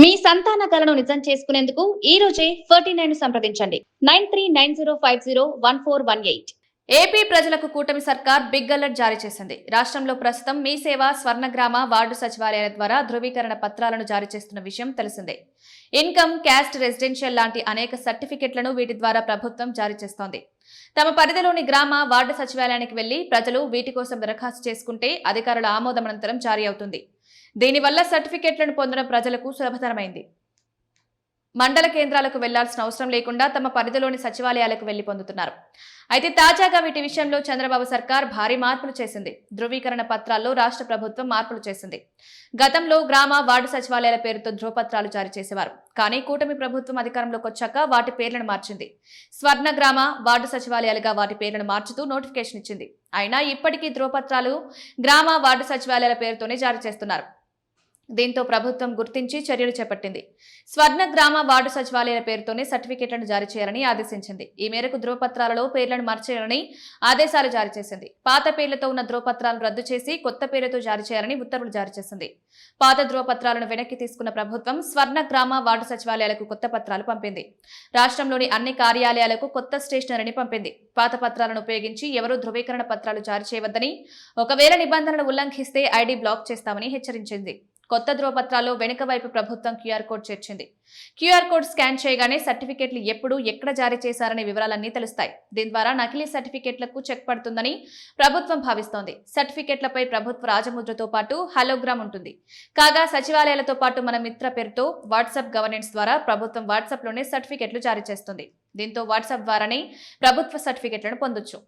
మీ సంతాన కలను నిజం చేసుకునేందుకు ఈ రోజే 49 సంప్రదించండి 9390501418. ఏపీ ప్రజలకు కూటమి సర్కార్ బిగ్ అలర్ట్ జారీ చేసింది. రాష్ట్రంలో ప్రస్తుతం మీ సేవ, స్వర్ణగ్రామ, వార్డు సచివాలయాల ద్వారా ధృవీకరణ పత్రాలను జారీ చేస్తున్న విషయం తెలిసిందే. ఇన్కమ్, క్యాస్ట్, రెసిడెన్షియల్ లాంటి అనేక సర్టిఫికెట్లను వీటి ద్వారా ప్రభుత్వం జారీ చేస్తోంది. తమ పరిధిలోని గ్రామ, వార్డు సచివాలయానికి వెళ్లి ప్రజలు వీటి కోసం దరఖాస్తు చేసుకుంటే అధికారుల ఆమోదం అనంతరం జారీ అవుతుంది. దీనివల్ల సర్టిఫికెట్లను పొందడం ప్రజలకు సులభతరమైంది. మండల కేంద్రాలకు వెళ్లాల్సిన అవసరం లేకుండా తమ పరిధిలోని సచివాలయాలకు వెళ్లి పొందుతున్నారు. అయితే తాజాగా వీటి విషయంలో చంద్రబాబు సర్కార్ భారీ మార్పులు చేసింది. ధృవీకరణ పత్రాల్లో రాష్ట్ర ప్రభుత్వం మార్పులు చేసింది. గతంలో గ్రామ, వార్డు సచివాలయాల పేరుతో ధృవపత్రాలు జారీ చేసేవారు. కానీ కూటమి ప్రభుత్వం అధికారంలోకి వచ్చాక వాటి పేర్లను మార్చింది. స్వర్ణ గ్రామ, వార్డు సచివాలయాలుగా వాటి పేర్లను మార్చుతూ నోటిఫికేషన్ ఇచ్చింది. అయినా ఇప్పటికీ ధృవపత్రాలు గ్రామ, వార్డు సచివాలయాల పేరుతోనే జారీ చేస్తున్నారు. దీంతో ప్రభుత్వం గుర్తించి చర్యలు చేపట్టింది. స్వర్ణ గ్రామ, వార్డు సచివాలయాల పేరుతోనే సర్టిఫికెట్లను జారీ చేయాలని ఆదేశించింది. ఈ మేరకు ధృవపత్రాలలో పేర్లను మార్చేయాలని ఆదేశాలు జారీ చేసింది. పాత పేర్లతో ఉన్న ధృవపత్రాలను రద్దు చేసి కొత్త పేరుతో జారీ చేయాలని ఉత్తర్వులు జారీ చేసింది. పాత ధృవపత్రాలను వెనక్కి తీసుకున్న ప్రభుత్వం స్వర్ణ గ్రామ, వార్డు సచివాలయాలకు కొత్త పత్రాలు పంపింది. రాష్ట్రంలోని అన్ని కార్యాలయాలకు కొత్త స్టేషనరీని పంపింది. పాత పత్రాలను ఉపయోగించి ఎవరూ ధృవీకరణ పత్రాలు జారీ చేయవద్దని, ఒకవేళ నిబంధనలు ఉల్లంఘిస్తే ఐడి బ్లాక్ చేస్తామని హెచ్చరించింది. కొత్త ధృవపత్రాల్లో వెనుక వైపు ప్రభుత్వం క్యూఆర్ కోడ్ చేర్చింది. క్యూఆర్ కోడ్ స్కాన్ చేయగానే సర్టిఫికెట్లు ఎప్పుడు, ఎక్కడ జారీ చేశారనే వివరాలన్నీ తెలుస్తాయి. దీని ద్వారా నకిలీ సర్టిఫికెట్లకు చెక్ పడుతుందని ప్రభుత్వం భావిస్తోంది. సర్టిఫికెట్లపై ప్రభుత్వ రాజముద్రతో పాటు హలోగ్రామ్ ఉంటుంది. కాగా సచివాలయాలతో పాటు మన మిత్ర పేరుతో వాట్సాప్ గవర్నెన్స్ ద్వారా ప్రభుత్వం వాట్సాప్లోనే సర్టిఫికెట్లు జారీ చేస్తుంది. దీంతో వాట్సాప్ ద్వారానే ప్రభుత్వ సర్టిఫికెట్లను పొందొచ్చు.